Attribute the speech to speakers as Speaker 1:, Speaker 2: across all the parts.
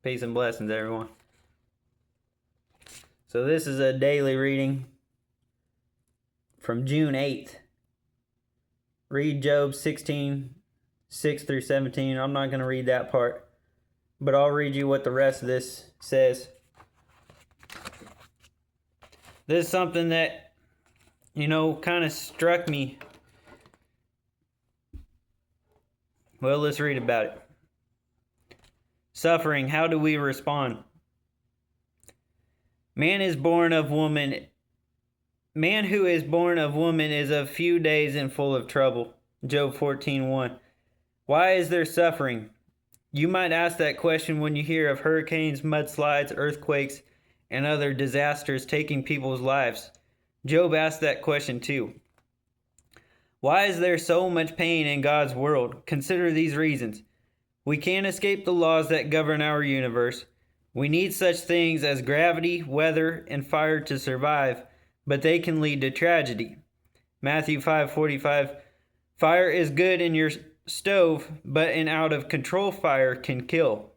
Speaker 1: Peace and blessings, everyone. So this is a daily reading from June 8th. Read Job 16, 6 through 17. I'm not going to read that part, but I'll read you what the rest of this says. This is something that, kind of struck me. Well, let's read about it. Suffering, how do we respond? Man who is born of woman is of few days and full of trouble. Job 14:1. Why is there suffering? You might ask that question when you hear of hurricanes, mudslides, earthquakes, and other disasters taking people's lives. Job asked that question too. Why is there so much pain in God's world? Consider these reasons. We can't escape the laws that govern our universe. We need such things as gravity, weather, and fire to survive, but they can lead to tragedy. Matthew 5:45. Fire is good in your stove, but an out-of-control fire can kill.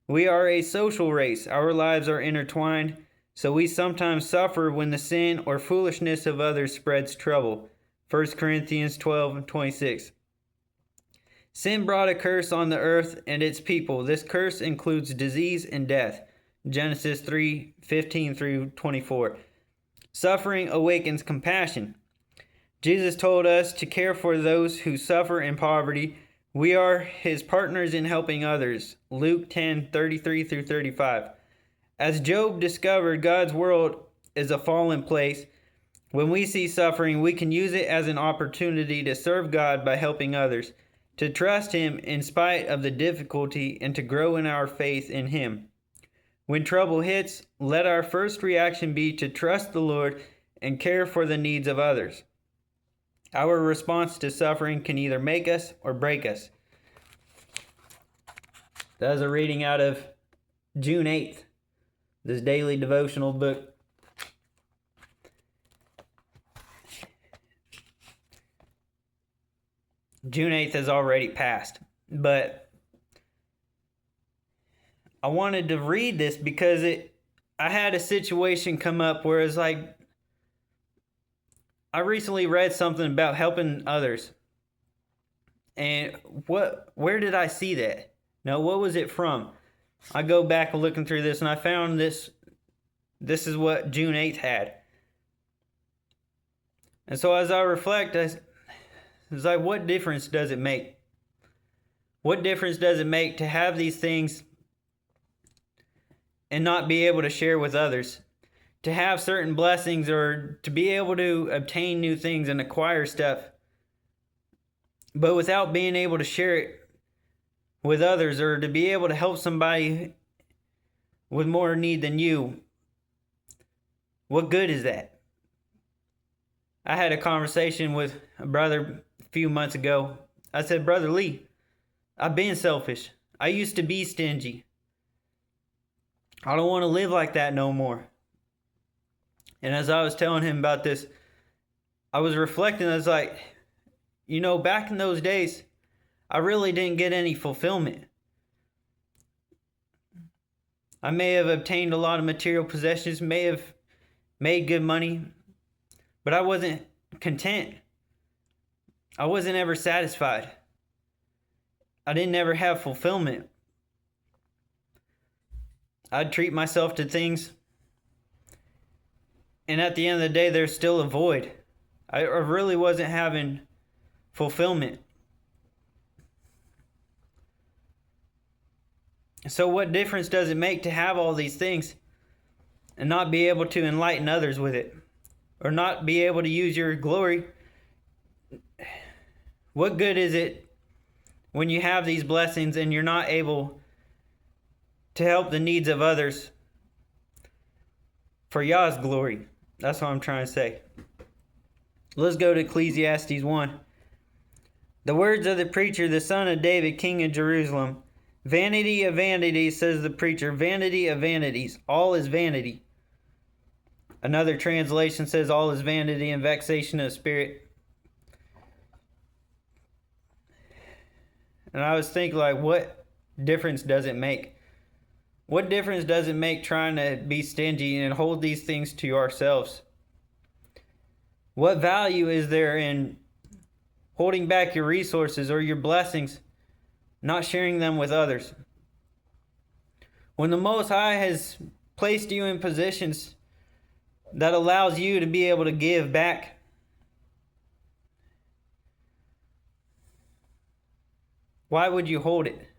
Speaker 1: We are a social race. Our lives are intertwined, so we sometimes suffer when the sin or foolishness of others spreads trouble. 1 Corinthians 12:26. Sin brought a curse on the earth and its people. This curse includes disease and death. Genesis 3:15 through 24. Suffering awakens compassion. Jesus told us to care for those who suffer in poverty. We are his partners in helping others. Luke 10:33 through 35. As Job discovered, God's world is a fallen place. When we see suffering, we can use it as an opportunity to serve God by helping others, to trust him in spite of the difficulty, and to grow in our faith in him. When trouble hits, let our first reaction be to trust the Lord and care for the needs of others. Our response to suffering can either make us or break us. That was a reading out of June 8th, this daily devotional book. June 8th has already passed, but I wanted to read this because I had a situation come up where it's like, I recently read something about helping others. And where did I see that? Now, what was it from? I go back looking through this and I found this. This is what June 8th had. And so as I reflect, it's like, what difference does it make? What difference does it make to have these things and not be able to share with others? To have certain blessings or to be able to obtain new things and acquire stuff, but without being able to share it with others, or to be able to help somebody with more need than you, what good is that? I had a conversation with a brother a few months ago. I said, Brother Lee, I've been selfish. I used to be stingy. I don't want to live like that no more. And as I was telling him about this, I was reflecting. I was like, back in those days, I really didn't get any fulfillment. I may have obtained a lot of material possessions, may have made good money, but I wasn't content. I wasn't ever satisfied. I didn't ever have fulfillment. I'd treat myself to things, and at the end of the day, there's still a void. I really wasn't having fulfillment. So what difference does it make to have all these things and not be able to enlighten others with it? Or not be able to use your glory? What good is it when you have these blessings and you're not able to help the needs of others for Yah's glory? That's what I'm trying to say. Let's go to Ecclesiastes 1. The words of the preacher, the son of David, king of Jerusalem. Vanity of vanities, says the preacher. Vanity of vanities. All is vanity. Another translation says all is vanity and vexation of spirit. And I was thinking, like, what difference does it make? What difference does it make trying to be stingy and hold these things to ourselves? What value is there in holding back your resources or your blessings, not sharing them with others? When the Most High has placed you in positions that allows you to be able to give back, why would you hold it?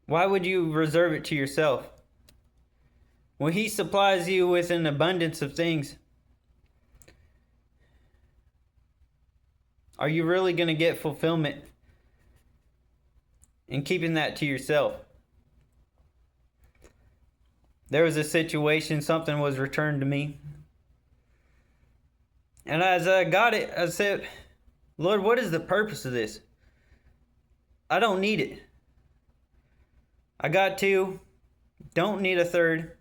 Speaker 1: Why would you reserve it to yourself? When He supplies you with an abundance of things, are you really going to get fulfillment in keeping that to yourself? There was a situation, something was returned to me. And as I got it, I said, Lord, what is the purpose of this? I don't need it. I got two, don't need a third.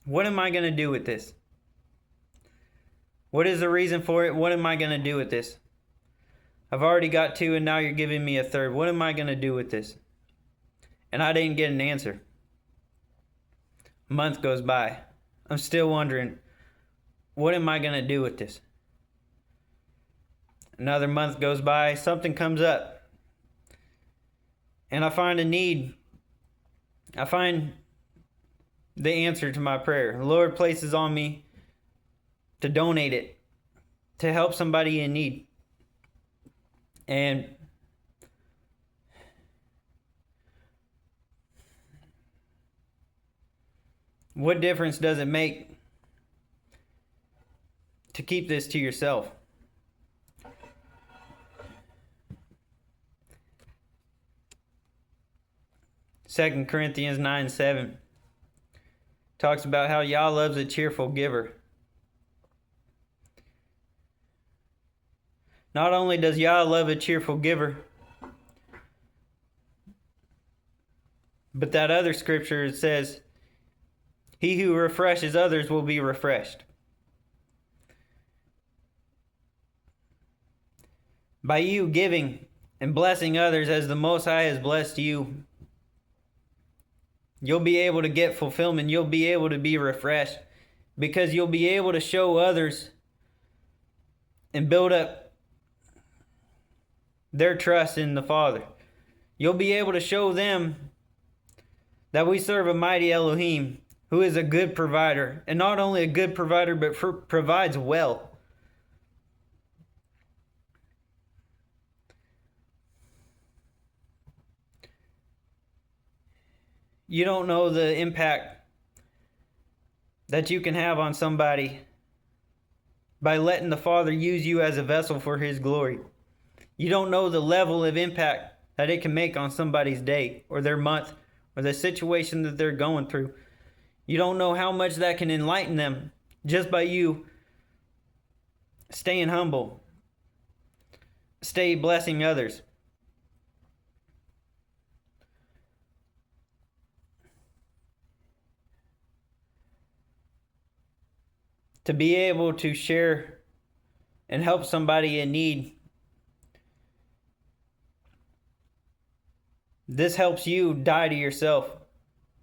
Speaker 1: What am I going to do with this? What is the reason for it? What am I going to do with this? I've already got two and now you're giving me a third. What am I going to do with this? And I didn't get an answer. A month goes by. I'm still wondering, what am I going to do with this? Another month goes by. Something comes up. And I find a need. I find the answer to my prayer. The Lord places on me to donate it, to help somebody in need. And what difference does it make to keep this to yourself? Second Corinthians 9:7 talks about how Yah loves a cheerful giver. Not only does Yah love a cheerful giver, but that other scripture says, he who refreshes others will be refreshed. By you giving and blessing others as the Most High has blessed you, you'll be able to get fulfillment. You'll be able to be refreshed because you'll be able to show others and build up their trust in the Father. You'll be able to show them that we serve a mighty Elohim who is a good provider. And not only a good provider, but provides well. You don't know the impact that you can have on somebody by letting the Father use you as a vessel for His glory. You don't know the level of impact that it can make on somebody's day or their month or the situation that they're going through. You don't know how much that can enlighten them just by you staying humble, stay blessing others. To be able to share and help somebody in need, this helps you die to yourself,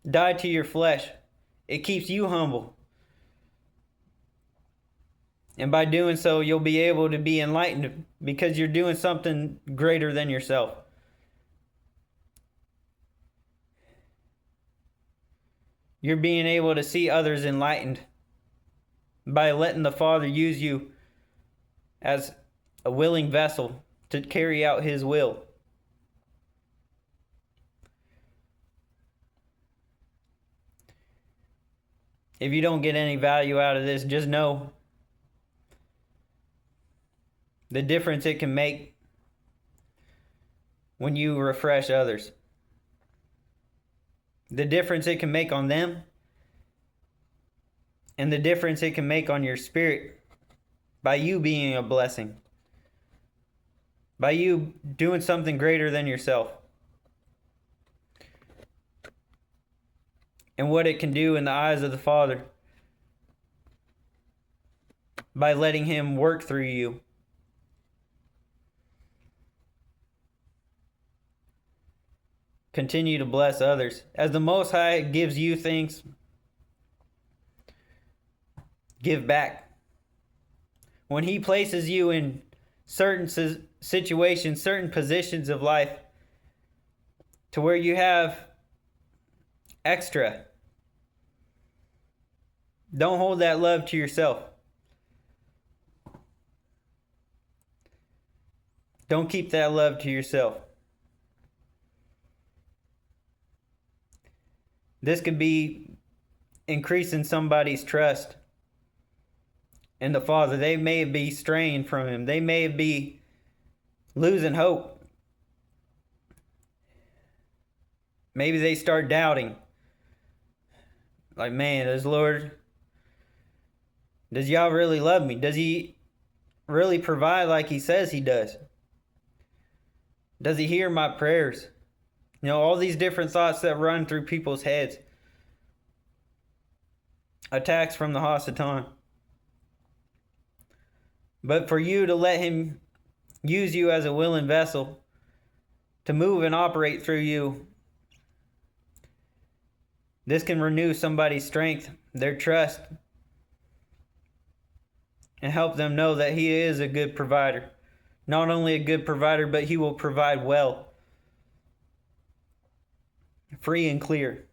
Speaker 1: die to your flesh. It keeps you humble. And by doing so, you'll be able to be enlightened because you're doing something greater than yourself. You're being able to see others enlightened by letting the Father use you as a willing vessel to carry out His will. If you don't get any value out of this, just know the difference it can make when you refresh others. The difference it can make on them, and the difference it can make on your spirit by you being a blessing, by you doing something greater than yourself. And what it can do in the eyes of the Father by letting Him work through you. Continue to bless others. As the Most High gives you things, give back. When He places you in certain situations, certain positions of life, to where you have extra, don't hold that love to yourself. Don't keep that love to yourself. This could be increasing somebody's trust in the Father. They may be straying from Him. They may be losing hope. Maybe they start doubting. Like, man, does y'all really love me? Does He really provide like He says He does? Does He hear my prayers? You know, all these different thoughts that run through people's heads. Attacks from the Hasatan. But for you to let Him use you as a willing vessel to move and operate through you, this can renew somebody's strength, their trust, and help them know that He is a good provider. Not only a good provider, but He will provide well, free and clear.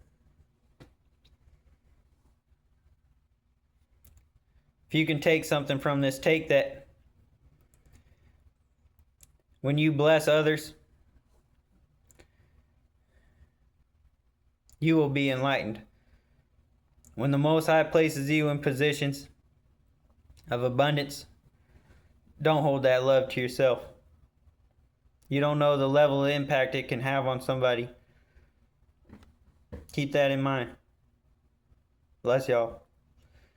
Speaker 1: If you can take something from this, take that. When you bless others, you will be enlightened. When the Most High places you in positions of abundance, don't hold that love to yourself. You don't know the level of impact it can have on somebody. Keep that in mind. Bless y'all.